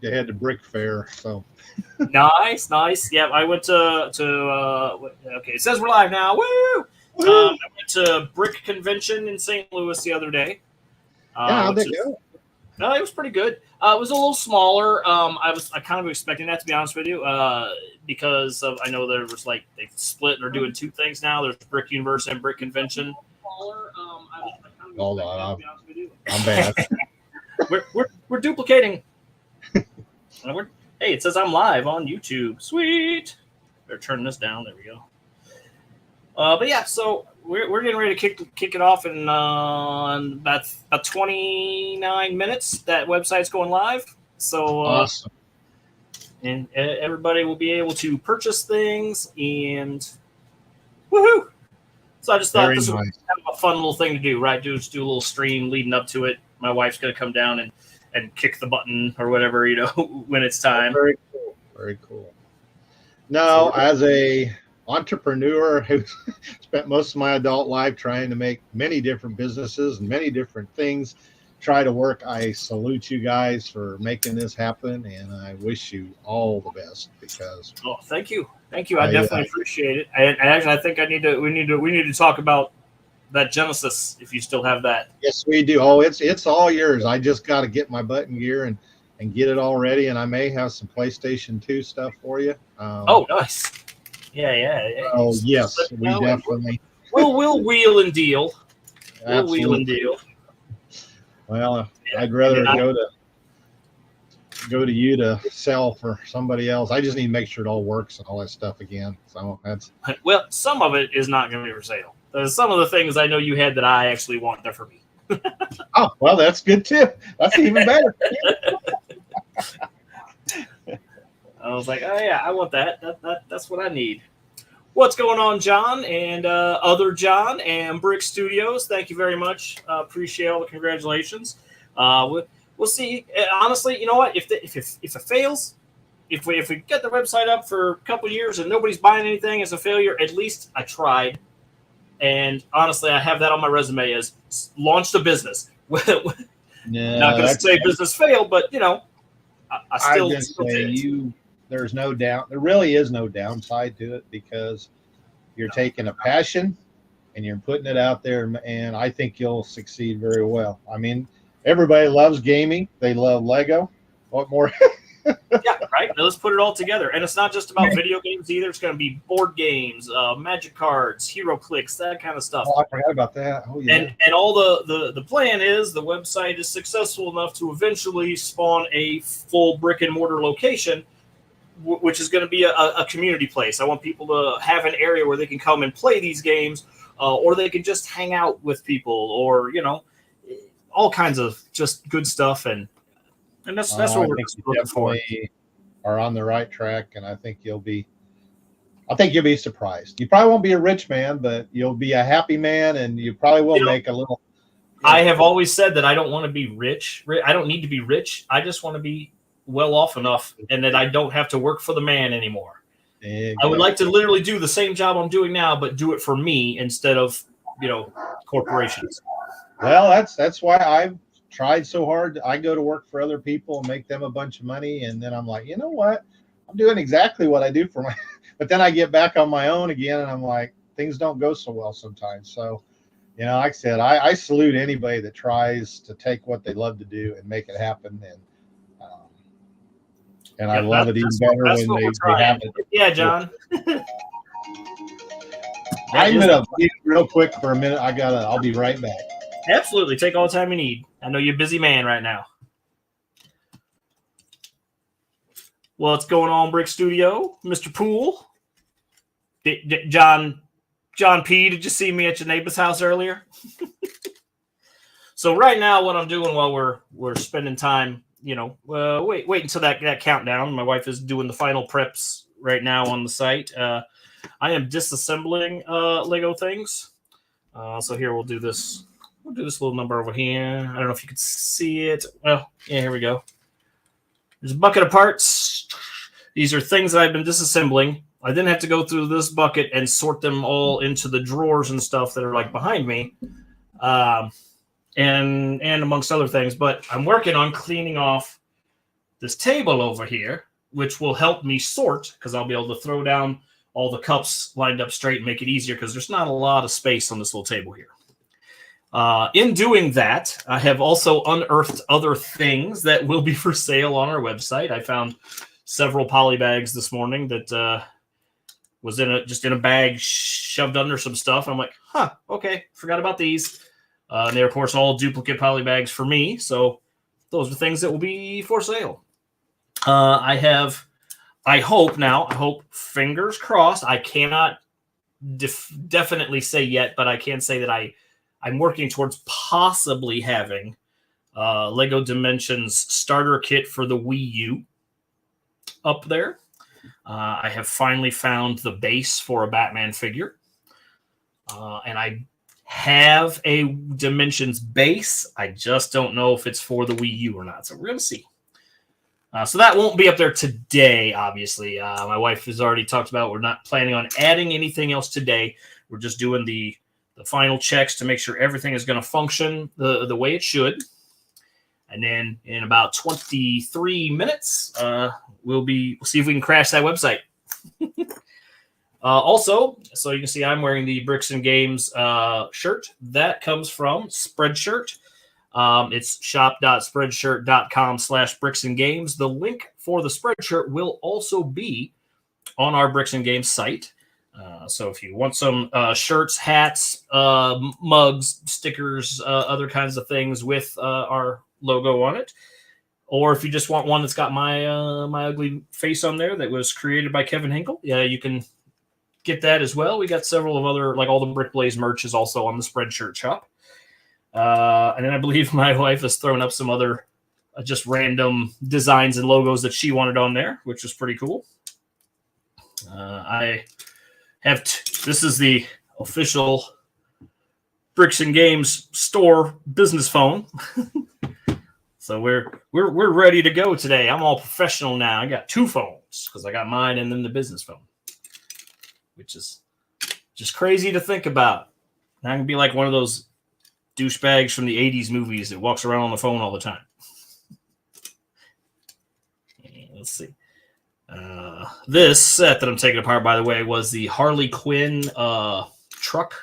they had the brick fair. So Nice, nice. Yeah, I went okay, it says we're live now. Woo! I woohoo! went to Brick Convention in St. Louis the other day, Yeah, how'd which that is go? no, it was pretty good. It was a little smaller. I kind of expecting that, to be honest with you, because of, I know there was like they split and they're doing two things now. There's Brick Universe and Brick Convention. Smaller. I kind of Hold expecting that, to on, be honest with you. I'm bad. We're duplicating. We're, hey, it says I'm live on YouTube. Sweet. Better turn this down. There we go. But yeah, so we're getting ready to kick it off in about 29 minutes. That website's going live. So Awesome. and everybody will be able to purchase things and woohoo! So I just thought Very this was nice. kind of a fun little thing to do, right? Just do a little stream leading up to it. My wife's gonna come down and kick the button or whatever, when it's time. Very cool. Very cool. So Now, as a entrepreneur who spent most of my adult life trying to make many different businesses and many different things try to work, I salute you guys for making this happen, and I wish you all the best because oh, thank you. Thank you. I I, definitely appreciate it. And actually, I think we need to talk about that Genesis if you still have that. yes, we do. Oh, it's all yours. I just got to get my button gear and get it all ready, and I may have some PlayStation 2 stuff for you. Oh, nice. Yeah. Oh, yes, Just let me we know, and definitely. we'll wheel and deal. We'll wheel and Absolutely. deal. Well, Yeah. I'd rather And I- go to you to sell for somebody else. I just need to make sure it all works and all that stuff again. So that's Well, some of it is not going to be for sale. There's some of the things I know you had that I actually want there for me. oh well, that's good too. That's even better. I was like, oh yeah, I want that. That's what I need. What's going on, John and other John and Brick Studios? Thank you very much. Appreciate all the congratulations. We'll see. Honestly, you know what? If it fails, if we get the website up for a couple years and nobody's buying anything as a failure, at least I tried. And honestly, I have that on my resume as launched a business. No, Not going to that's say business failed, but I I still just did say it. there's no doubt. There really is no downside to it because you're taking a passion and you're putting it out there, and I think you'll succeed very well. I mean, everybody loves gaming. They love Lego. What more? Yeah, right. Now let's put it all together, and it's not just about video games either. It's going to be board games, magic cards, hero clicks, that kind of stuff. Oh, I forgot about that. Oh yeah. And all the plan is the website is successful enough to eventually spawn a full brick and mortar location, which is going to be a community place. I want people to have an area where they can come and play these games, or they can just hang out with people, or all kinds of just good stuff, and that's I what we're think you looking for. definitely are on the right track, and I think you'll be surprised. You probably won't be a rich man, but you'll be a happy man, and you probably will make a little. I have always said that I don't want to be rich. I don't need to be rich. I just want to be well off enough, and that I don't have to work for the man anymore. Exactly. I would like to literally do the same job I'm doing now, but do it for me instead of corporations. Well, that's why I've tried so hard. I go to work for other people and make them a bunch of money, and then I'm like, you know what? I'm doing exactly what I do for my. But then I get back on my own again, and I'm like, things don't go so well sometimes. So, like I said, I salute anybody that tries to take what they love to do and make it happen. And I love it even better when they have it. Yeah, John. I'm gonna leave real quick for a minute. I'll be right back. Absolutely. Take all the time you need. I know you're a busy man right now. What's going on, Brick Studio? Mr. Poole? John P., did you see me at your neighbor's house earlier? So right now, what I'm doing while we're spending time, wait until that countdown. My wife is doing the final preps right now on the site. I am disassembling Lego things. So here we'll do this. We'll do this little number over here. I don't know if you can see it. Well, yeah, here we go. There's a bucket of parts. These are things that I've been disassembling. I then have to go through this bucket and sort them all into the drawers and stuff that are like behind me, and amongst other things. But I'm working on cleaning off this table over here, which will help me sort because I'll be able to throw down all the cups lined up straight and make it easier because there's not a lot of space on this little table here. In doing that, I have also unearthed other things that will be for sale on our website. I found several poly bags this morning that was in a bag shoved under some stuff. I'm like, okay, forgot about these. And they're, of course, all duplicate poly bags for me. So those are things that will be for sale. I hope, fingers crossed, I cannot definitely say yet, but I can say that I'm working towards possibly having Lego Dimensions starter kit for the Wii U up there. I have finally found the base for a Batman figure. And I have a Dimensions base. I just don't know if it's for the Wii U or not. So we're going to see. So that won't be up there today, obviously. My wife has already talked about we're not planning on adding anything else today. We're just doing the final checks to make sure everything is going to function the way it should. And then in about 23 minutes, we'll see if we can crash that website. Also, so you can see I'm wearing the Bricks and Games shirt. That comes from Spreadshirt. It's shop.spreadshirt.com/bricksandgames. The link for the Spreadshirt will also be on our Bricks and Games site. So if you want some shirts, hats, mugs, stickers, other kinds of things with our logo on it, or if you just want one that's got my ugly face on there that was created by Kevin Hinkle, yeah, you can get that as well. We got several of other, like all the Brick Blaze merch is also on the Spreadshirt shop. And then I believe my wife has thrown up some other just random designs and logos that she wanted on there, which was pretty cool. I have this is the official Bricks and Games store business phone. So we're ready to go today. I'm all professional now. I got two phones because I got mine and then the business phone, which is just crazy to think about. I can be like one of those douchebags from the 80s movies that walks around on the phone all the time. Let's see. This set that I'm taking apart, by the way, was the Harley Quinn truck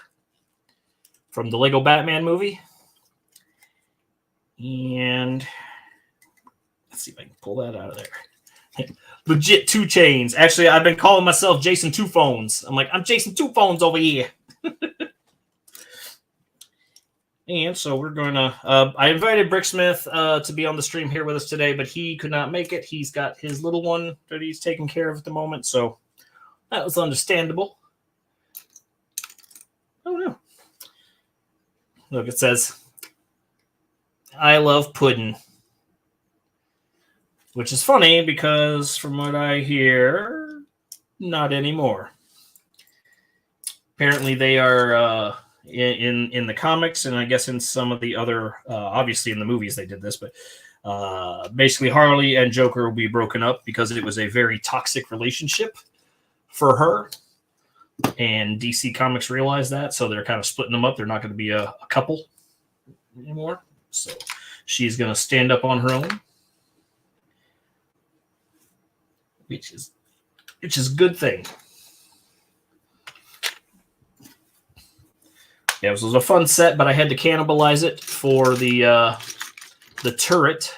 from the Lego Batman movie. And let's see if I can pull that out of there. Legit 2 chains. Actually, I've been calling myself Jason Two Phones. I'm like, I'm Jason Two Phones over here. And so we're going to, I invited Bricksmith to be on the stream here with us today, but he could not make it. He's got his little one that he's taking care of at the moment. So that was understandable. Oh, no. Look, it says, I love pudding. Which is funny because from what I hear, not anymore. Apparently they are in the comics, and I guess in some of the other, obviously in the movies they did this, but basically Harley and Joker will be broken up because it was a very toxic relationship for her. And DC Comics realized that, so they're kind of splitting them up. They're not going to be a couple anymore. So she's going to stand up on her own, which is a good thing. Yeah, this was a fun set, but I had to cannibalize it for the turret.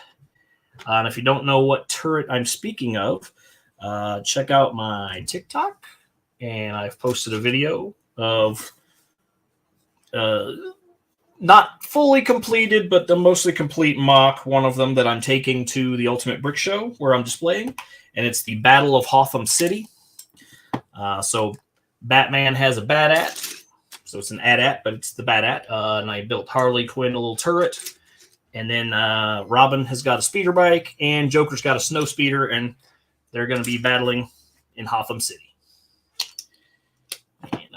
And if you don't know what turret I'm speaking of, check out my TikTok, and I've posted a video of not fully completed, but the mostly complete mock, one of them that I'm taking to the Ultimate Brick Show, where I'm displaying, and it's the Battle of Hotham City. So Batman has a Bat-At, so it's an AT-AT, but it's the Bat-At, and I built Harley Quinn a little turret, and then Robin has got a speeder bike, and Joker's got a snow speeder, and they're going to be battling in Hotham City. And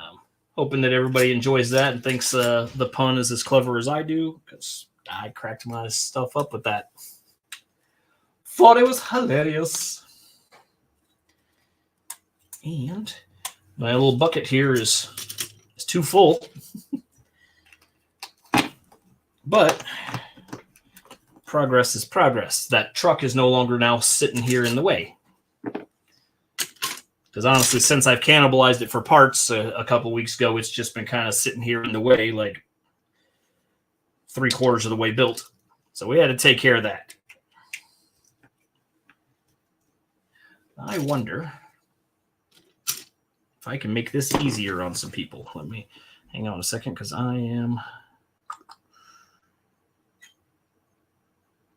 hoping that everybody enjoys that and thinks the pun is as clever as I do, because I cracked my stuff up with that. Thought it was hilarious. And my little bucket here is too full. But progress is progress. That truck is no longer now sitting here in the way. Because honestly, since I've cannibalized it for parts a couple weeks ago, it's just been kind of sitting here in the way, like 3/4 of the way built. So we had to take care of that. I wonder if I can make this easier on some people. Let me hang on a second, because I am...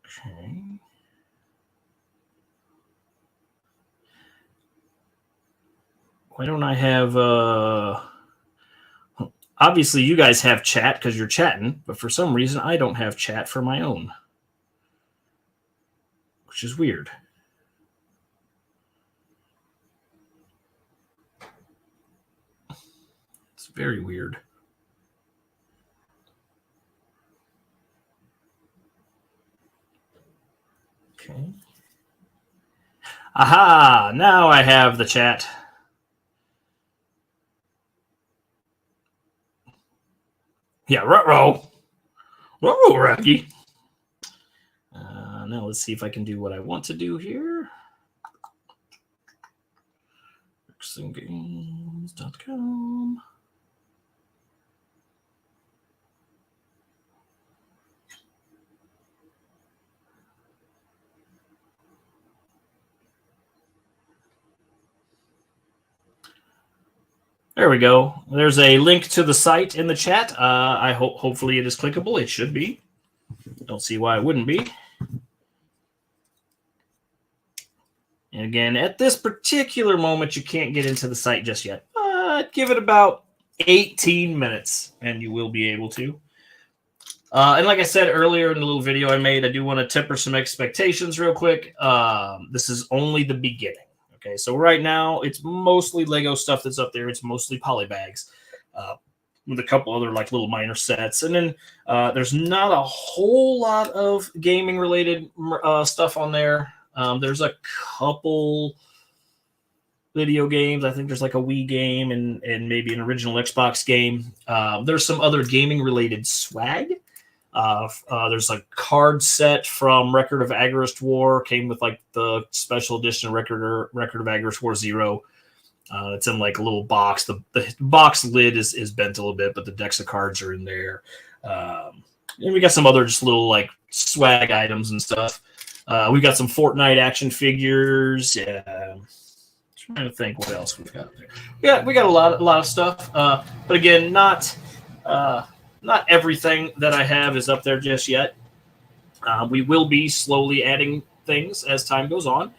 Okay. Why don't I have... Obviously, you guys have chat because you're chatting, but for some reason, I don't have chat for my own. Which is weird. It's very weird. Okay. Aha! Now I have the chat. Yeah, ruh-roh. Ruh-roh, Rocky. Now let's see if I can do what I want to do here. RexingGames.com. There we go. There's a link to the site in the chat. I hope hopefully it is clickable. It should be. Don't see why it wouldn't be. And again, at this particular moment, you can't get into the site just yet. Give it about 18 minutes, and you will be able to. And like I said earlier in the little video I made, I do want to temper some expectations real quick. This is only the beginning. Okay, so right now, it's mostly Lego stuff that's up there. It's mostly polybags with a couple other like little minor sets. And then there's not a whole lot of gaming-related stuff on there. There's a couple video games. I think there's like a Wii game and maybe an original Xbox game. There's some other gaming-related swag. There's a card set from Record of Agarest War. Came with like the special edition Record of Agarest War Zero. It's in like a little box. The box lid is bent a little bit, but the decks of cards are in there. And we got some other just little like swag items and stuff. We got some Fortnite action figures. Yeah. Trying to think what else we've got there. Yeah, we got a lot of stuff. But again, not everything that I have is up there just yet. We will be slowly adding things as time goes on.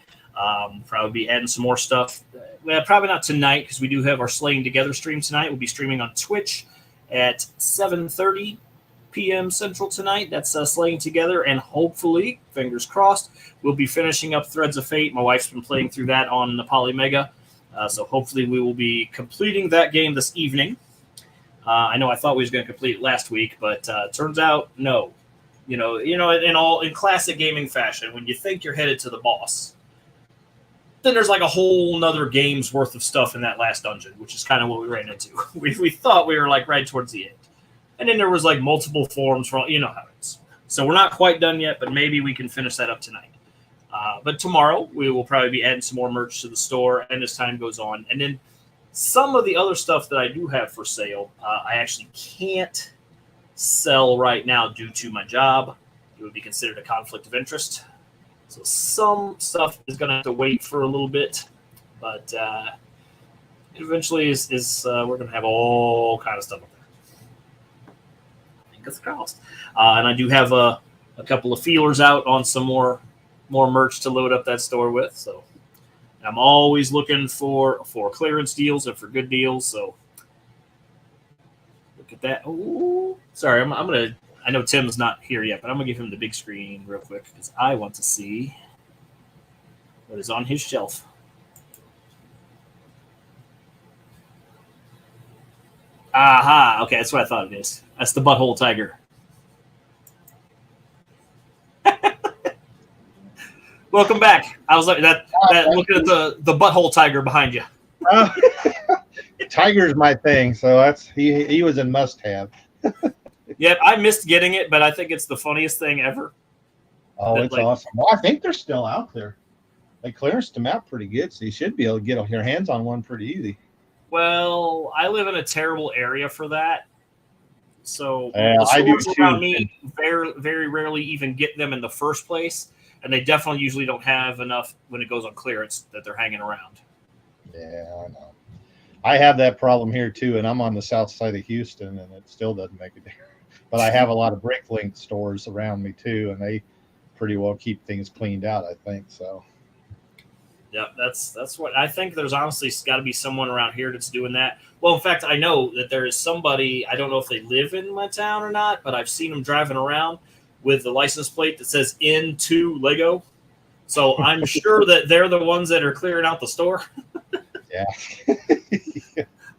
Probably be adding some more stuff. Well, probably not tonight because we do have our Slaying Together stream tonight. We'll be streaming on Twitch at 7:30 p.m. Central tonight. That's Slaying Together, and hopefully, fingers crossed, we'll be finishing up Threads of Fate. My wife's been playing through that on the Polymega, so hopefully we will be completing that game this evening. I know I thought we was going to complete it last week, but turns out no. You know, in classic gaming fashion, when you think you're headed to the boss, then there's like a whole nother game's worth of stuff in that last dungeon, which is kind of what we ran into. We thought we were like right towards the end. And then there was like multiple forms for, you know how it is. So we're not quite done yet, but maybe we can finish that up tonight. But tomorrow we will probably be adding some more merch to the store, and as time goes on. And then some of the other stuff that I do have for sale, I actually can't sell right now due to my job. It would be considered a conflict of interest. So some stuff is going to have to wait for a little bit, but eventually we're going to have all kind of stuff up there. Fingers crossed. And I do have a couple of feelers out on some more merch to load up that store with. So I'm always looking for clearance deals and for good deals. So look at that. Ooh, sorry, I'm gonna. I know Tim's not here yet, but I'm gonna give him the big screen real quick because I want to see what is on his shelf. Aha! Okay, that's what I thought it is. That's the Butthole Tiger. Welcome back. I was like that looking at the Butthole Tiger behind you. Tiger's my thing, so that's he was a must-have. Yeah, I missed getting it, but I think it's the funniest thing ever. Oh, That it's like, awesome. Well, I think they're still out there. They clearanced them out pretty good, so you should be able to get your hands on one pretty easy. well, I live in a terrible area for that. So Yeah, the I do stores around too. me very rarely even get them in the first place, and they definitely usually don't have enough when it goes on clearance that they're hanging around. Yeah, I know. I have that problem here too, and I'm on the south side of Houston, and it still doesn't make a difference. But I have a lot of BrickLink stores around me too, and they pretty well keep things cleaned out, I think. So Yeah, that's what I think. There's honestly got to be someone around here that's doing that. Well, in fact, I know that there is somebody. I don't know if they live in my town or not, but I've seen them driving around with the license plate that says "Into Lego." So I'm sure that they're the ones that are clearing out the store. yeah,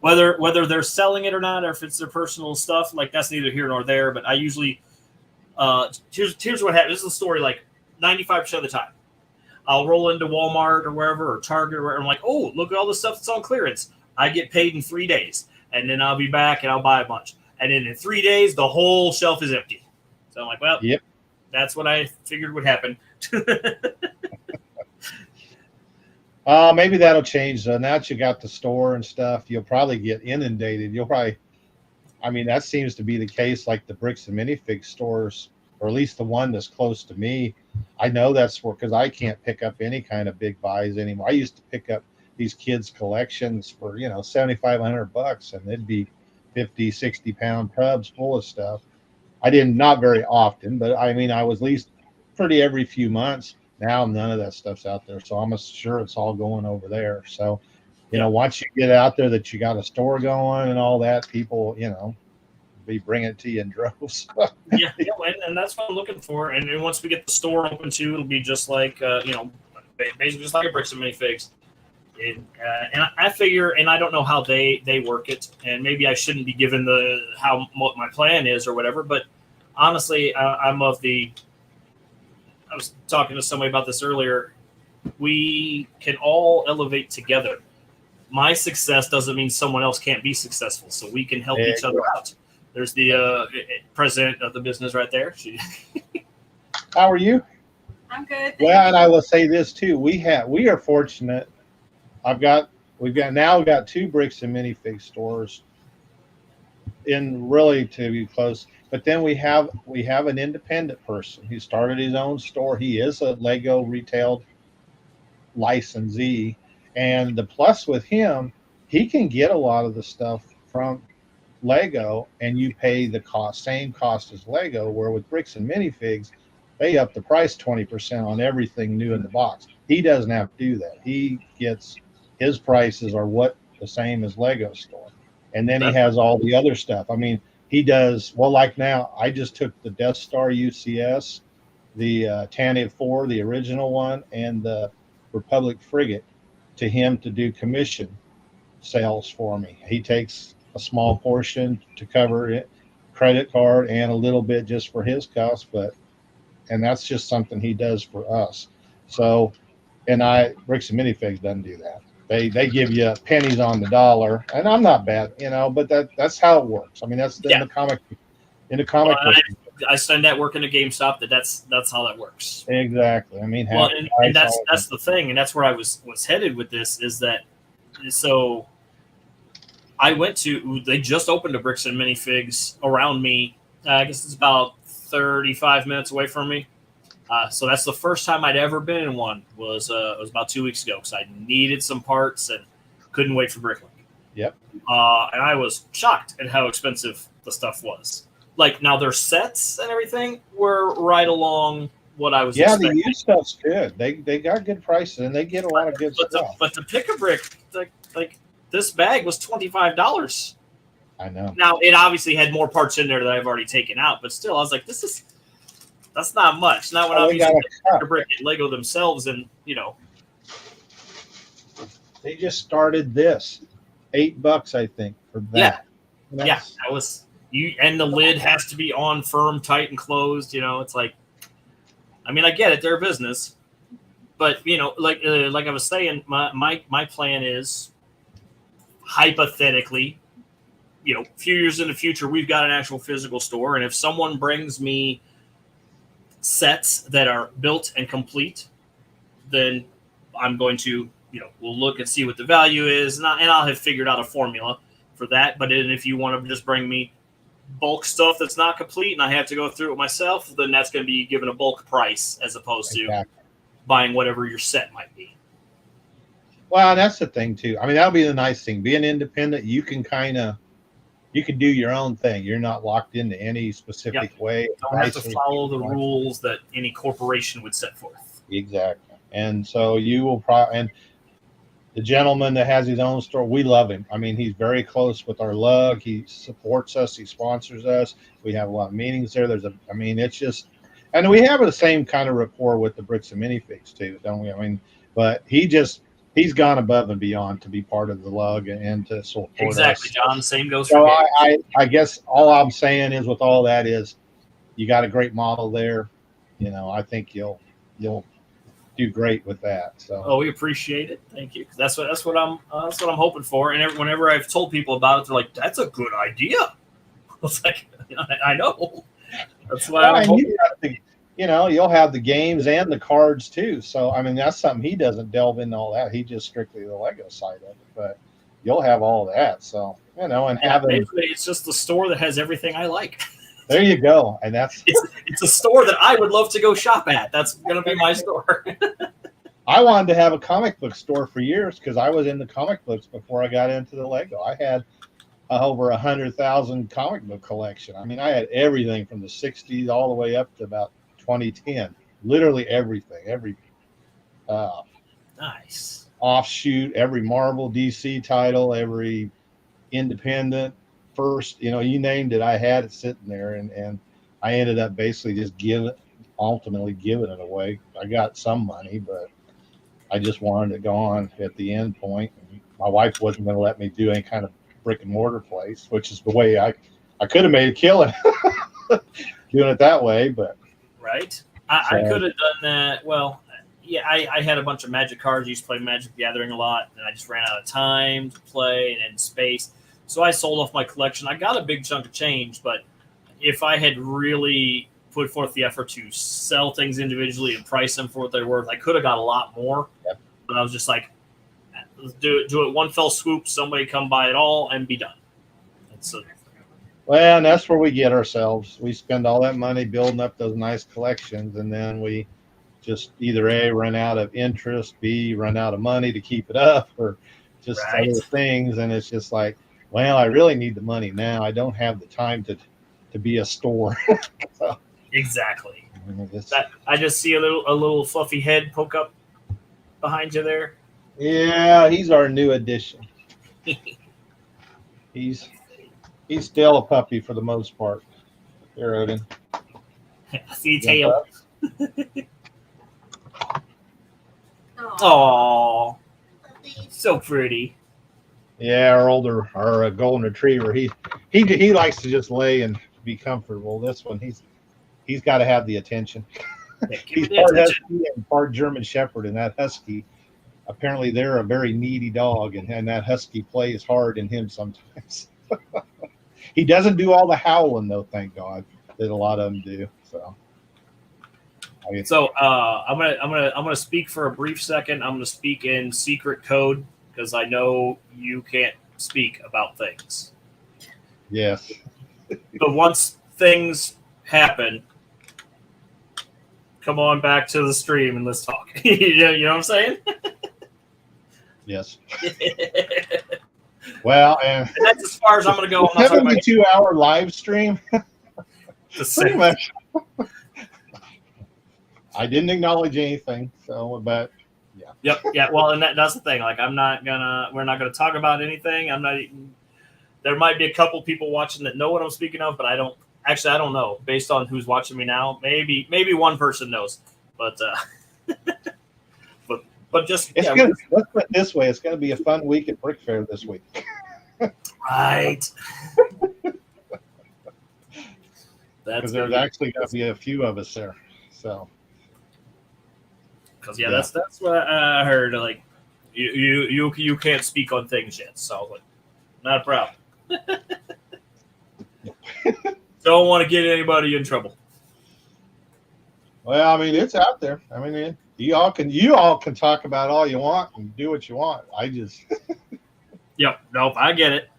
Whether they're selling it or not, or if it's their personal stuff, like that's neither here nor there. But I usually here's what happens. This is the story. Like 95% of the time, I'll roll into Walmart or wherever or Target or wherever. I'm like, oh, look at all the stuff that's on clearance. I get paid in 3 days, and then I'll be back and I'll buy a bunch. And then in 3 days, the whole shelf is empty. So I'm like, well, yep. that's what I figured would happen. Maybe that'll change. Now that you got the store and stuff, you'll probably get inundated. I mean, that seems to be the case. Like the Bricks and Minifig stores, or at least the one that's close to me. I know that's where, because I can't pick up any kind of big buys anymore. I used to pick up these kids' collections for $7,500, and they'd be 50, 60 pound tubs full of stuff. I didn't, not very often, but I mean, I was at least pretty every few months. Now none of that stuff's out there, so I'm sure it's all going over there. So, Yeah. once you get out there that you got a store going and all that, people, be bringing it to you in droves. Yeah, and that's what I'm looking for. And then once we get the store open too, it'll be just like basically just like a Bricks and Minifigs. And I figure, and I don't know how they work it, and maybe I shouldn't be given what my plan is or whatever. But honestly, I'm of the. I was talking to somebody about this earlier. We can all elevate together. My success doesn't mean someone else can't be successful, so we can help each other out. There's the president of the business right there. How are you? I'm good. Well, and I will say this too. We are fortunate. We've got 2 Bricks and Minifig stores in really to be close. But then we have an independent person who started his own store. He is a Lego retail licensee. And the plus with him, he can get a lot of the stuff from Lego and you pay the same cost as Lego, where with Bricks and Minifigs, they up the price 20% on everything new in the box. He doesn't have to do that. His prices are the same as Lego store. And then he has all the other stuff. I mean, he does, well, like now, I just took the Death Star UCS, the Tantive 4, the original one, and the Republic Frigate to him to do commission sales for me. He takes a small portion to cover it, credit card, and a little bit just for his cost, and that's just something he does for us. So, and Bricks and Minifigs doesn't do that. They give you pennies on the dollar, and I'm not bad, but that's how it works. I mean, that's in the comic book. I spend that working at GameStop. That's how that works. Exactly. I mean, well, and that's the thing, and that's where I was headed with this is that. So, I went to. They just opened a Bricks and Minifigs around me. I guess it's about 35 minutes away from me. So that's the first time I'd ever been in one. It was about 2 weeks ago because I needed some parts and couldn't wait for BrickLink. Yep. And I was shocked at how expensive the stuff was. Like now, their sets and everything were right along what I was. Yeah, expecting. the used stuff's good. They got good prices and they get a lot of good stuff. But to pick a brick, like this bag was $25. I know. Now it obviously had more parts in there that I've already taken out, but still, I was like, that's not much. Not when I'm using a brick at Lego themselves, and they just started this $8, I think, for that. Yeah, that was you. And the lid has to be on firm, tight, and closed. It's like, I mean, I get it, they're a business, but like I was saying, my plan is hypothetically, a few years in the future, we've got an actual physical store, and if someone brings me sets that are built and complete, then I'm going to, we'll look and see what the value is, and I'll have figured out a formula for that. But then if you want to just bring me bulk stuff that's not complete and I have to go through it myself, then that's going to be given a bulk price as opposed to buying whatever your set might be. Well, that's the thing too. I mean, that'll be the nice thing. Being independent, you can do your own thing. You're not locked into any specific way. Don't have to follow the rules that any corporation would set forth. Exactly. And so you will probably, and the gentleman that has his own store, we love him. I mean, he's very close with our lug. He supports us. He sponsors us. We have a lot of meetings there. It's just, and we have the same kind of rapport with the Bricks and Minifigs too, don't we? I mean, but he's gone above and beyond to be part of the lug and to support exactly, us. John. Same goes so for I guess all I'm saying is with all that is you got a great model there. I think you'll do great with that. So we appreciate it. Thank you. That's what I'm hoping for. And whenever I've told people about it, they're like, "That's a good idea." I was like, I know. That's why I'm hoping. You'll have the games and the cards too. So I mean, that's something he doesn't delve into all that. He just strictly the Lego side of it. But you'll have all that. So and basically it's just the store that has everything I like. There you go. And it's a store that I would love to go shop at. That's going to be my store. I wanted to have a comic book store for years because I was into comic books before I got into the Lego. I had over 100,000 comic book collection. I mean, I had everything from the 60s all the way up to about 2010. Literally everything. Every nice offshoot, every Marvel, DC title, every independent. First, you named it, I had it sitting there, and I ended up basically just ultimately giving it away. I got some money, but I just wanted to go on at the end point. My wife wasn't going to let me do any kind of brick and mortar place, which is the way I could have made a killing doing it that way, but right. I could have done that. Well, yeah, I had a bunch of Magic cards. I used to play Magic the Gathering a lot, and I just ran out of time to play and space. So I sold off my collection. I got a big chunk of change, but if I had really put forth the effort to sell things individually and price them for what they're worth, I could have got a lot more. Yep. But I was just like, do it one fell swoop. Somebody come buy it all and be done. Well, and that's where we get ourselves. We spend all that money building up those nice collections, and then we just either A, run out of interest, B, run out of money to keep it up, or just other things. And it's just like, well, I really need the money now. I don't have the time to be a store. So, exactly. I just see a little fluffy head poke up behind you there. Yeah, he's our new addition. He's still a puppy for the most part. Here, Odin. I see tail. Oh, so pretty. Yeah, our golden retriever. He likes to just lay and be comfortable. This one, he's got to have the attention. He's part husky and part German Shepherd, and that husky, apparently they're a very needy dog, and that husky plays hard in him sometimes. He doesn't do all the howling though, thank God, that a lot of them do. So I'm gonna speak for a brief second. I'm gonna speak in secret code because I know you can't speak about things. Yes. But once things happen, come on back to the stream and let's talk. You know what I'm saying? Yes. Well, and that's as far as I'm going to go. 72-hour live stream. Pretty much. I didn't acknowledge anything, but yeah. Yep. Yeah. Well, and that's the thing. Like, we're not gonna talk about anything. There might be a couple people watching that know what I'm speaking of, but I don't know. Based on who's watching me now, maybe one person knows, but just let's put it this way: it's going to be a fun week at Brick Fair this week. Right. Because there's actually going to be a few of us there. So. Because that's what I heard. Like, you can't speak on things yet, so like, not a problem. Don't want to get anybody in trouble. Well, I mean, it's out there. I mean, you all can talk about all you want and do what you want. I just Yep. Nope. I get it.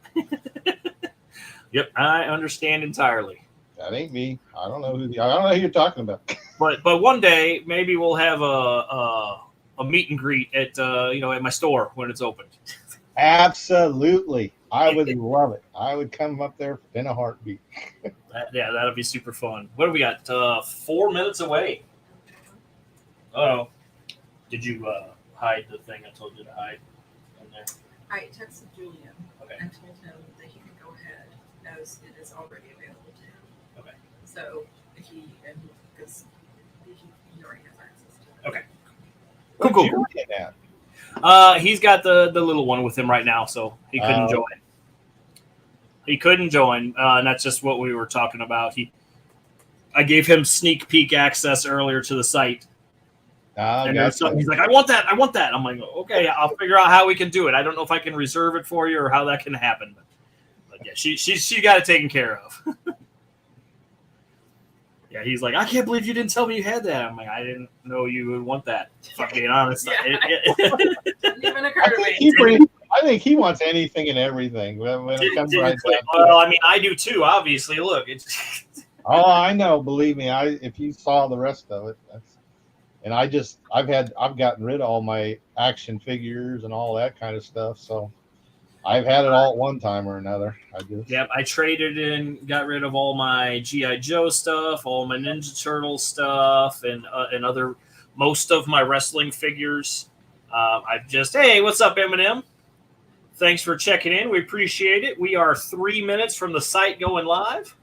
Yep. I understand entirely. that ain't me. I don't know who you're talking about. But one day maybe we'll have a meet and greet at at my store when it's opened. Absolutely, I would love it. I would come up there in a heartbeat. Yeah, that'll be super fun. What do we got? 4 minutes away. Oh, did you hide the thing I told you to hide in there? I texted Julian Okay. and told him that he can go ahead as it is already available to him. Okay. So because he already has access to it. Okay. Where's Cool. Julian at? He's got the little one with him right now, so he couldn't join. He couldn't join, and that's just what we were talking about. I gave him sneak peek access earlier to the site, and there's something he's like, "I want that! I want that!" I'm like, "Okay, I'll figure out how we can do it. I don't know if I can reserve it for you or how that can happen, but yeah, she got it taken care of." Yeah, he's like, "I can't believe you didn't tell me you had that." I'm like, "I didn't know you would want that." If I'm being honest. Yeah. Didn't even I occur to think, me. I think he wants anything and everything when it comes right down to Well, it. I mean, I do too. Obviously, look, it's Oh, I know. Believe me, if you saw the rest of it, and I've gotten rid of all my action figures and all that kind of stuff. So I've had it all at one time or another. Yep. I traded in, got rid of all my GI Joe stuff, all my Ninja Turtle stuff, and most of my wrestling figures. Hey, what's up, Eminem? Thanks for checking in. We appreciate it. We are 3 minutes from the site going live.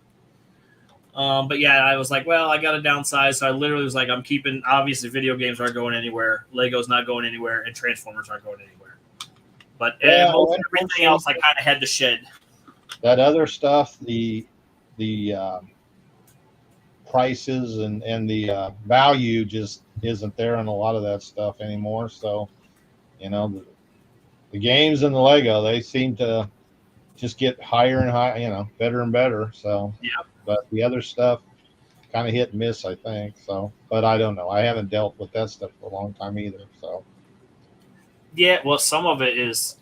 But yeah, I was like, well, I got to downsize. So I literally was like, I'm keeping, obviously video games aren't going anywhere. Lego's not going anywhere, and Transformers aren't going anywhere. But everything else I kind of had to shed. That other stuff, the prices and the value just isn't there on a lot of that stuff anymore. So, the games and the Lego, they seem to just get higher and higher, better and better. So, Yep. But the other stuff kind of hit and miss, I think. So, but I don't know. I haven't dealt with that stuff for a long time either. So, yeah, well, some of it is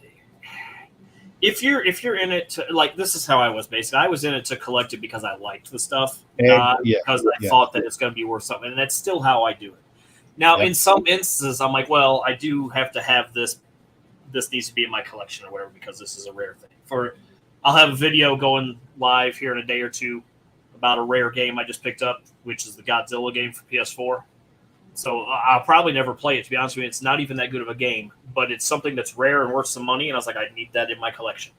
if you're in it to, like, this is how I was basically. I was in it to collect it because I liked the stuff, not because I thought that it's going to be worth something. And that's still how I do it. Now, in some instances, I'm like, well, I do have to have this. This needs to be in my collection or whatever because this is a rare thing. I'll have a video going live here in a day or two about a rare game I just picked up, which is the Godzilla game for PS4. So I'll probably never play it, to be honest with you. It's not even that good of a game, but it's something that's rare and worth some money, and I was like, I need that in my collection.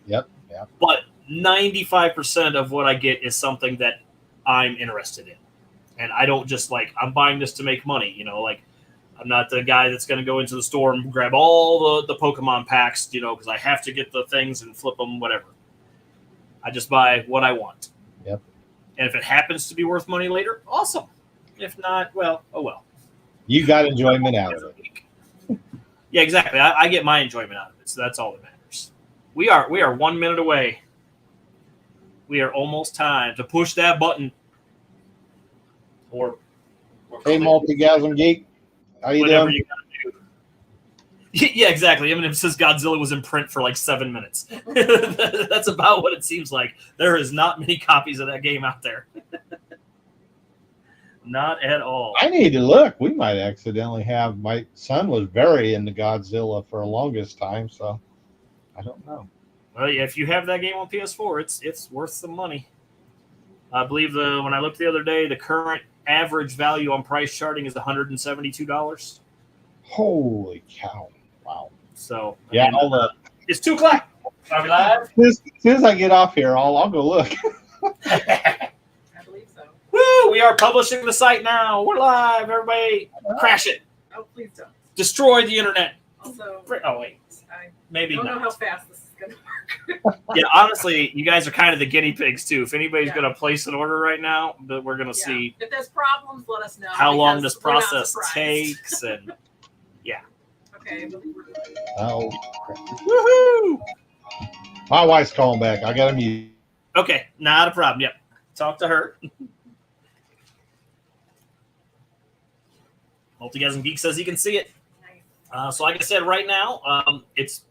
Yep. Yeah. But 95% of what I get is something that I'm interested in. And I don't just I'm buying this to make money, I'm not the guy that's going to go into the store and grab all the Pokemon packs, because I have to get the things and flip them, whatever. I just buy what I want. Yep. And if it happens to be worth money later, awesome. If not, well, oh well. You got enjoyment out of it. Yeah, exactly. I get my enjoyment out of it, so that's all that matters. We are 1 minute away. We are almost time to push that button. Or hey, Multigasm Geek. How you whatever doing? you gotta do. Yeah, exactly. Eminem says Godzilla was in print for 7 minutes. That's about what it seems like. There is not many copies of that game out there. Not at all. I need to look. We might accidentally have. My son was very into Godzilla for the longest time, so I don't know. Well, yeah, if you have that game on PS4, it's worth some money. I believe when I looked the other day, the current average value on price charting is $172. Holy cow! Wow. So yeah, it's 2:00. Are we live? As soon as I get off here, I'll go look. I believe so. Woo! We are publishing the site now. We're live. Everybody, crash it. Oh, please don't. Destroy the internet. Also, oh wait, I maybe don't know not. how fast this is going to work. Yeah, honestly, you guys are kind of the guinea pigs too. If anybody's Yeah. going to place an order right now, that we're going to see If there's problems, let us know. how long because this we're not process surprised. takes, and Okay. Oh, woohoo! my wife's calling back. I got to mute. Okay, not a problem. Yep, talk to her. Multigasm Geek says he can see it. Nice. So like I said, right now, it's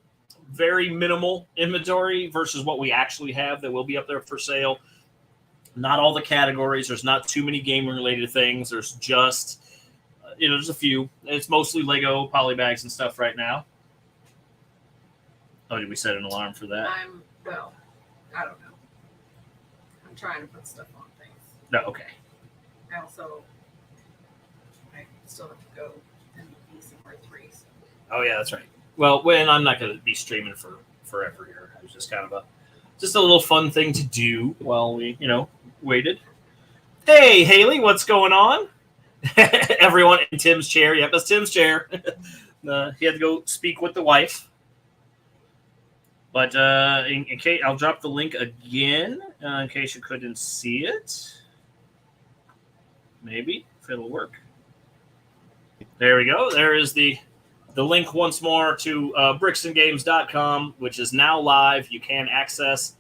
very minimal inventory versus what we actually have that will be up there for sale. Not all the categories. There's not too many gaming-related things. There's just, there's a few. It's mostly Lego polybags and stuff right now. Oh, did we set an alarm for that? I don't know. I'm trying to put stuff on things. No, okay. I still have to go and be somewhere 3. So. Oh, yeah, that's right. Well, when I'm not going to be streaming for forever here. It was just kind of a little fun thing to do while we, waited. Hey, Haley, what's going on? Everyone in Tim's chair. Yep, that's Tim's chair. He had to go speak with the wife. But in case, I'll drop the link again in case you couldn't see it. Maybe if it'll work. There we go. There is the link once more to bricksandgames.com, which is now live. You can access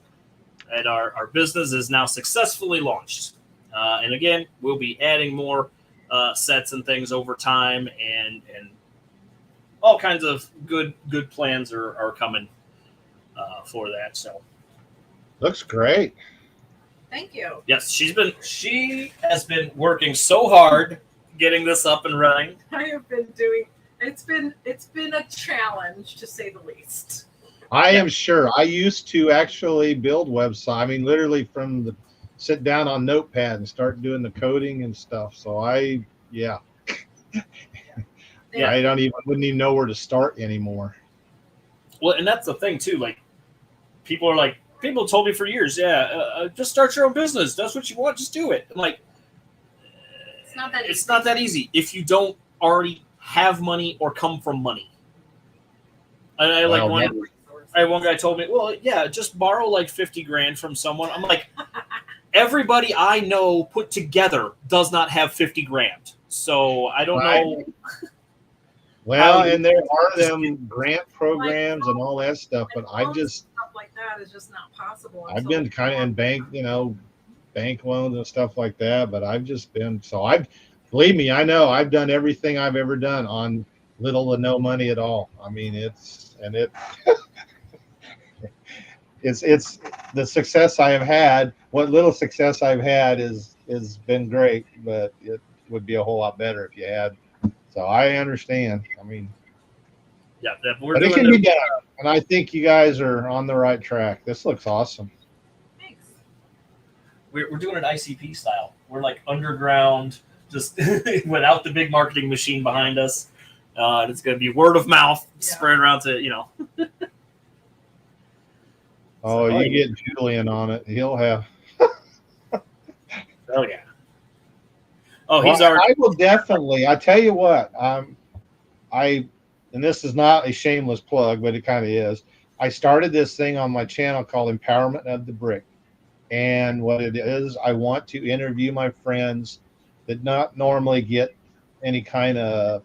at our business is now successfully launched. And again, we'll be adding more sets and things over time, and all kinds of good plans are coming for that. So Looks great. Thank you. yes, she has been working so hard getting this up and running. I have been doing. It's been a challenge to say the least. I am sure. I used to actually build websites. I mean, literally sit down on Notepad and start doing the coding and stuff. So Yeah. I wouldn't even know where to start anymore. Well, and that's the thing too. Like, people told me for years, just start your own business. That's what you want. Just do it. I'm like, It's not that. it's easy. not that easy if you don't already have money or come from money. And I Well, one guy told me, well, yeah, just borrow like 50 grand from someone. I'm like, everybody I know put together does not have 50 grand. So I don't know. Well, How- and there are them grant programs and all that stuff, but stuff like that is just not possible. I've been kind of in bank loans and stuff like that, but I've just been, believe me, I know I've done everything I've ever done on little to no money at all. I mean, it's the success I have had. What little success I've had is been great, but it would be a whole lot better if you had. So I understand. I mean, Yeah, we're but it doing can be done, and I think you guys are on the right track. This looks awesome. Thanks. we're doing an ICP style. We're like underground, just without the big marketing machine behind us. And it's going to be word of mouth, spread around to, Oh, you get Julian on it. He'll have. Oh, yeah. Oh, he's already. I will definitely. I tell you what. And this is not a shameless plug, but it kind of is. I started this thing on my channel called Empowerment of the Brick, and what it is, I want to interview my friends that not normally get any kind of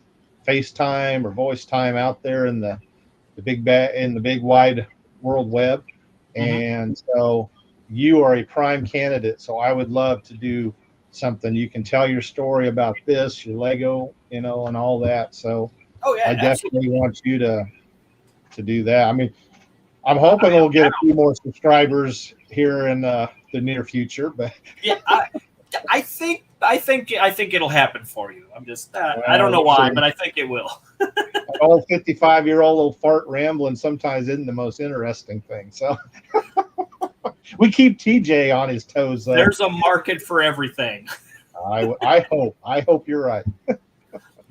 FaceTime or voice time out there in the big wide world web. And so you are a prime candidate. So I would love to do something. You can tell your story about this, your Lego, and all that. So Oh, yeah. I definitely want you to do that. I mean, I'm hoping we'll get a few more subscribers here in the near future, but Yeah, I think it'll happen for you. I'm just I don't know why, but I think it will. an old 55-year-old little fart rambling sometimes isn't the most interesting thing. So we keep TJ on his toes, though. There's a market for everything. I hope you're right.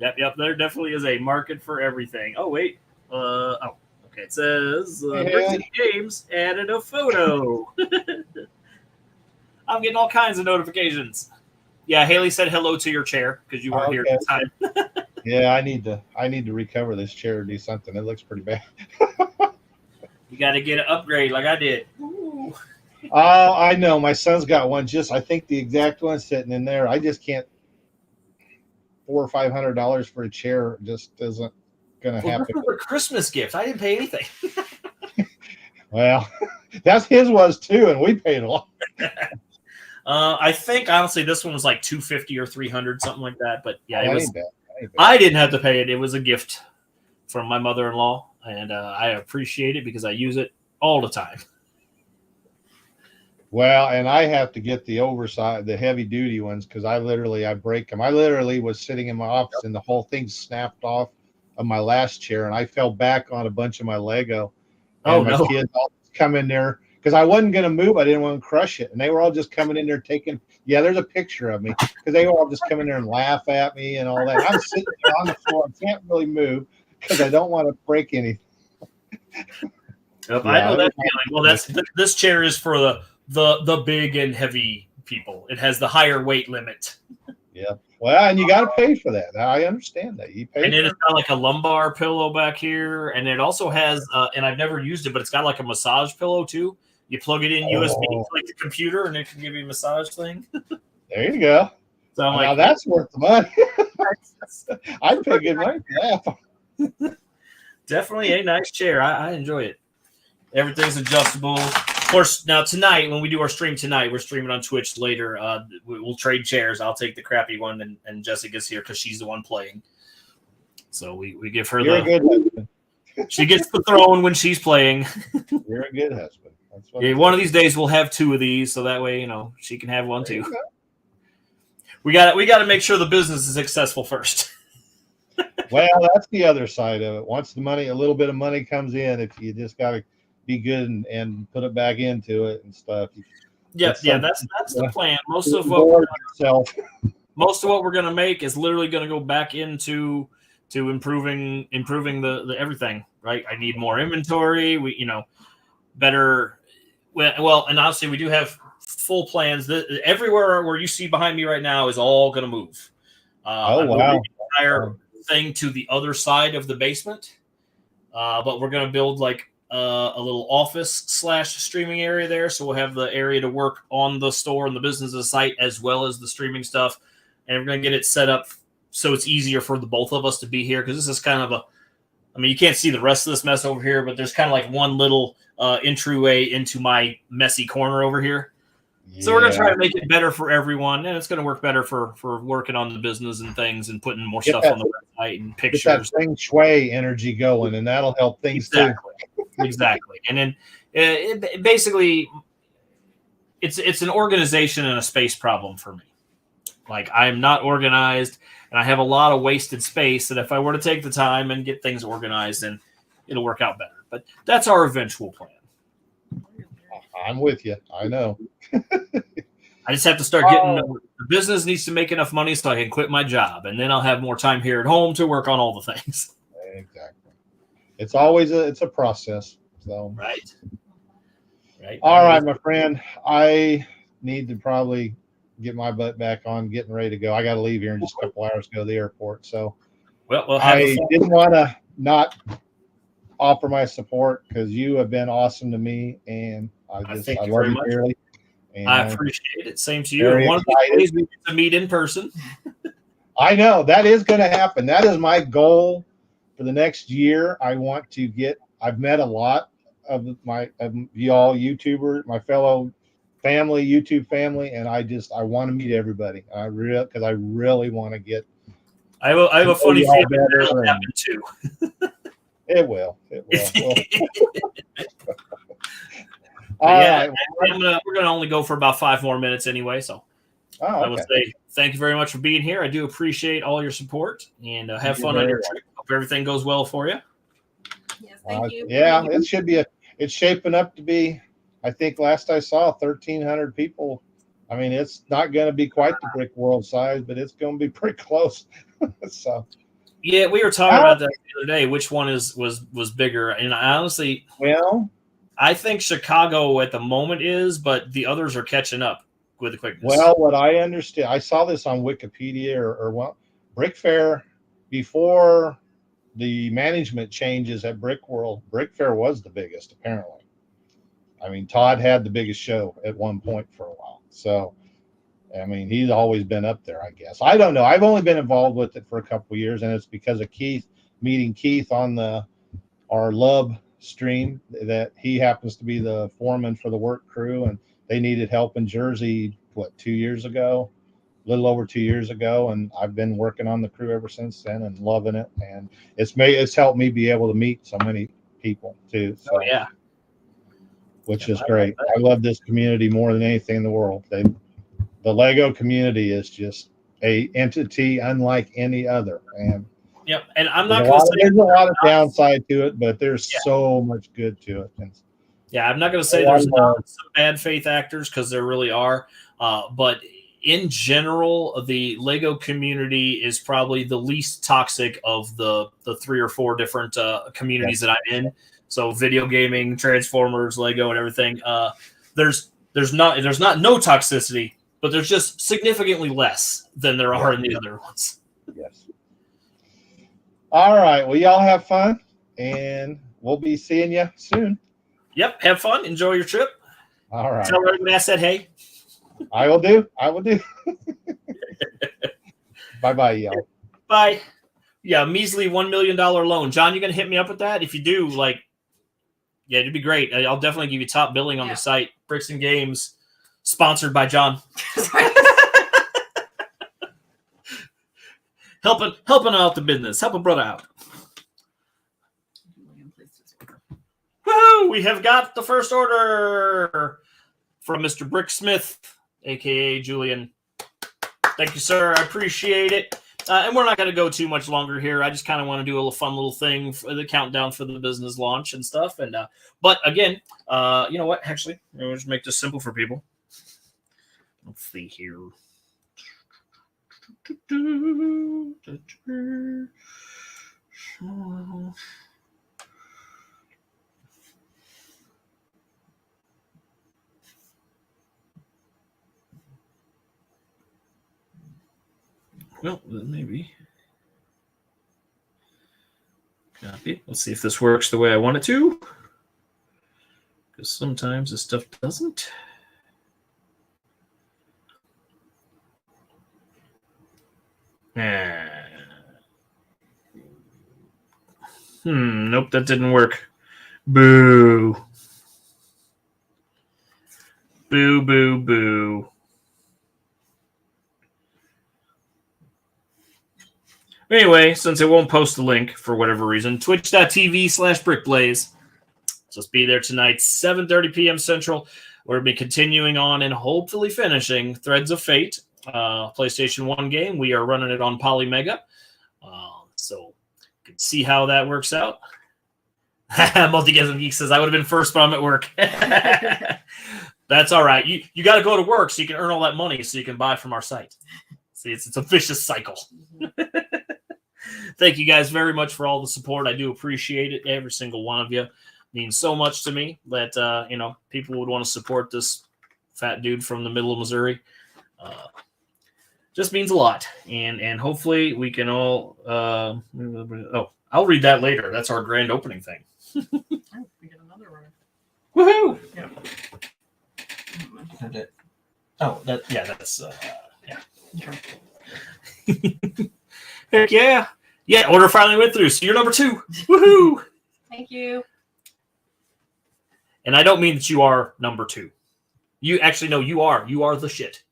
Yep. There definitely is a market for everything. Oh wait. Okay. It says Bricks and Games added a photo. I'm getting all kinds of notifications. Yeah, Haley said hello to your chair because you weren't here at the time. Yeah, I need to recover this chair or do something. It looks pretty bad. You got to get an upgrade like I did. Ooh. Oh, I know. My son's got one. I think the exact one sitting in there. I just can't. $400 or $500 for a chair just isn't going to happen. For Christmas gift, I didn't pay anything. Well, that's his was too, and we paid a lot. I think honestly this one was like $250 or $300, something like that. But yeah, it was. I didn't have to pay it. It was a gift from my mother-in-law, and I appreciate it because I use it all the time. Well, and I have to get the oversized, the heavy duty ones because I break them. I literally was sitting in my office and the whole thing snapped off of my last chair, and I fell back on a bunch of my Lego. And Oh, my no. kids all come in there because I wasn't going to move. I didn't want to crush it, and they were all just coming in there taking. Yeah, there's a picture of me because they were all just coming there and laugh at me and all that. I'm sitting there on the floor. I can't really move because I don't want to break anything. Yep, Yeah, I know that it feeling. Well, this chair is for the big and heavy people. It has the higher weight limit. Yeah. Well, and you got to pay for that. I understand that. You pay. And then For it's got like a lumbar pillow back here, and it also has, and I've never used it, but it's got like a massage pillow too. You plug it in USB to like the computer, and it can give you a massage thing. There you go. So I'm Now like, that's worth the money. I'd pay good money for that. definitely a nice chair. I enjoy it. Everything's adjustable. Of course, now tonight, when we do our stream tonight, we're streaming on Twitch later. We'll trade chairs. I'll take the crappy one, and Jessica's here because she's the one playing. So we give her You're a good husband. she gets the throne when she's playing. You're a good husband. That's what Yeah, one of these days we'll have two of these, so that way she can have one too. We got to make sure the business is successful first. Well, that's the other side of it. Once a little bit of money comes in, if you just got to be good and put it back into it and stuff. Yeah, that's the plan. Most of what we're going to make is literally going to go back into improving the everything. Right? I need more inventory. We better. Well, and obviously we do have full plans. Everywhere where you see behind me right now is all going to move. Oh wow! Entire thing to the other side of the basement, but we're going to build like a little office / streaming area there. So we'll have the area to work on the store and the business site as well as the streaming stuff. And we're going to get it set up so it's easier for the both of us to be here. Cause this is kind of you can't see the rest of this mess over here, but there's kind of like one little entryway into my messy corner over here. Yeah. So we're going to try to make it better for everyone. And it's going to work better for working on the business and things and putting more stuff on the website and pictures. Get that feng shui energy going, and that'll help things too. Exactly. And then basically it's an organization and a space problem for me. Like I'm not organized and I have a lot of wasted space that if I were to take the time and get things organized, then it'll work out better. But that's our eventual plan. I'm with you. I know. I just have to start getting the business needs to make enough money so I can quit my job, and then I'll have more time here at home to work on all the things. Exactly. It's always a process. So right. All right, my friend. I need to probably get my butt back on getting ready to go. I got to leave here in just a couple hours to go to the airport. So I didn't want to not offer my support because you have been awesome to me, and I love you dearly. I appreciate it. Same to you. One of the days we get to meet in person. I know that is going to happen. That is my goal for the next year. I want to I've met a lot of y'all YouTubers, my fellow family, YouTube family, and I want to meet everybody. Because I really want to get. I have a funny feeling that'll happen too. It will. All right. We're going to only go for about 5 more minutes anyway. So I will say thank you very much for being here. I do appreciate all your support and have fun on your trip. Hope everything goes well for you. Yes, thank you. Yeah, it should be it's shaping up to be, I think last I saw 1,300 people. I mean, it's not going to be quite the Brick World size, but it's going to be pretty close. So. Yeah, we were talking about that the other day. Which one was bigger? And I honestly, I think Chicago at the moment is, but the others are catching up with the quickness. Well, what I understand, I saw this on Wikipedia or Brick Fair before the management changes at Brick World. Brick Fair was the biggest, apparently. I mean, Todd had the biggest show at one point for a while. So, I mean, he's always been up there, I guess. I don't know. I've only been involved with it for a couple of years, and it's because of meeting Keith on our Lub stream, that he happens to be the foreman for the work crew, and they needed help in Jersey 2 years ago, little over 2 years ago, and I've been working on the crew ever since then and loving it. And it's helped me be able to meet so many people too. So, Oh yeah. which Yeah, is great. I love this community more than anything in the world. The Lego community is just a entity unlike any other. And Yep. And I'm there's not a going to say there's a lot of downside to it, but there's Yeah. so much good to it. And Yeah, I'm not going to say lot there's more. not some bad faith actors because there really are. But in general, the Lego community is probably the least toxic of the 3 or 4 different communities that I'm in. So video gaming, Transformers, Lego, and everything. There's not no toxicity, but there's just significantly less than there are in the other ones. Yes. All right. Well, y'all have fun, and we'll be seeing you soon. Yep. Have fun. Enjoy your trip. All right. Tell everyone I said hey. I will do. Bye-bye, y'all. Bye. Yeah, measly $1 million loan. John, you gonna hit me up with that? If you do, yeah, it'd be great. I'll definitely give you top billing on the site. Bricks and Games, sponsored by John. helping out the business. Help a brother out. Woohoo! We have got the first order from Mr. Bricksmith, aka Julian. Thank you, sir. I appreciate it. And we're not going to go too much longer here. I just kind of want to do a little fun little thing for the countdown for the business launch and stuff. And but again, you know what? Actually, we'll just make this simple for people. Let's see here. Well, maybe. Copy. Let's see if this works the way I want it to. Because sometimes this stuff doesn't. Nope, that didn't work. Boo. Boo, boo, boo. Anyway, since it won't post the link for whatever reason, twitch.tv/brickblaze. Just be there tonight, 7:30 p.m. Central. We'll be continuing on and hopefully finishing Threads of Fate, PlayStation 1 game. We are running it on Polymega. So you can see how that works out. Multigasm Geek says, I would have been first, but I'm at work. That's all right. You got to go to work so you can earn all that money so you can buy from our site. See, it's a vicious cycle. Thank you guys very much for all the support. I do appreciate it. Every single one of you means so much to me that, people would want to support this fat dude from the middle of Missouri. Just means a lot. And hopefully we can all, I'll read that later. That's our grand opening thing. Oh, we get another one. Woohoo! Yeah. That's Okay. Heck yeah. Yeah, order finally went through. So you're number 2. Woohoo! Thank you. And I don't mean that you are number 2. You actually, no, you are. You are the shit.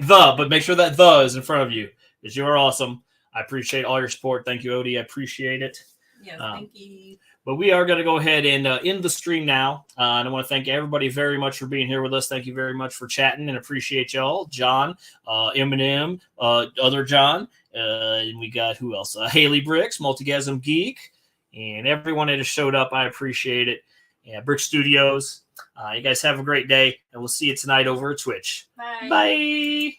But make sure that the is in front of you, because you are awesome. I appreciate all your support. Thank you, Odie. I appreciate it. Yes, thank you. But we are going to go ahead and end the stream now. And I want to thank everybody very much for being here with us. Thank you very much for chatting and appreciate y'all. John, Eminem, other John. And we got who else? Haley Bricks, Multigasm Geek, and everyone that has showed up. I appreciate it. Yeah, Brick Studios. You guys have a great day, and we'll see you tonight over at Twitch. Bye. Bye.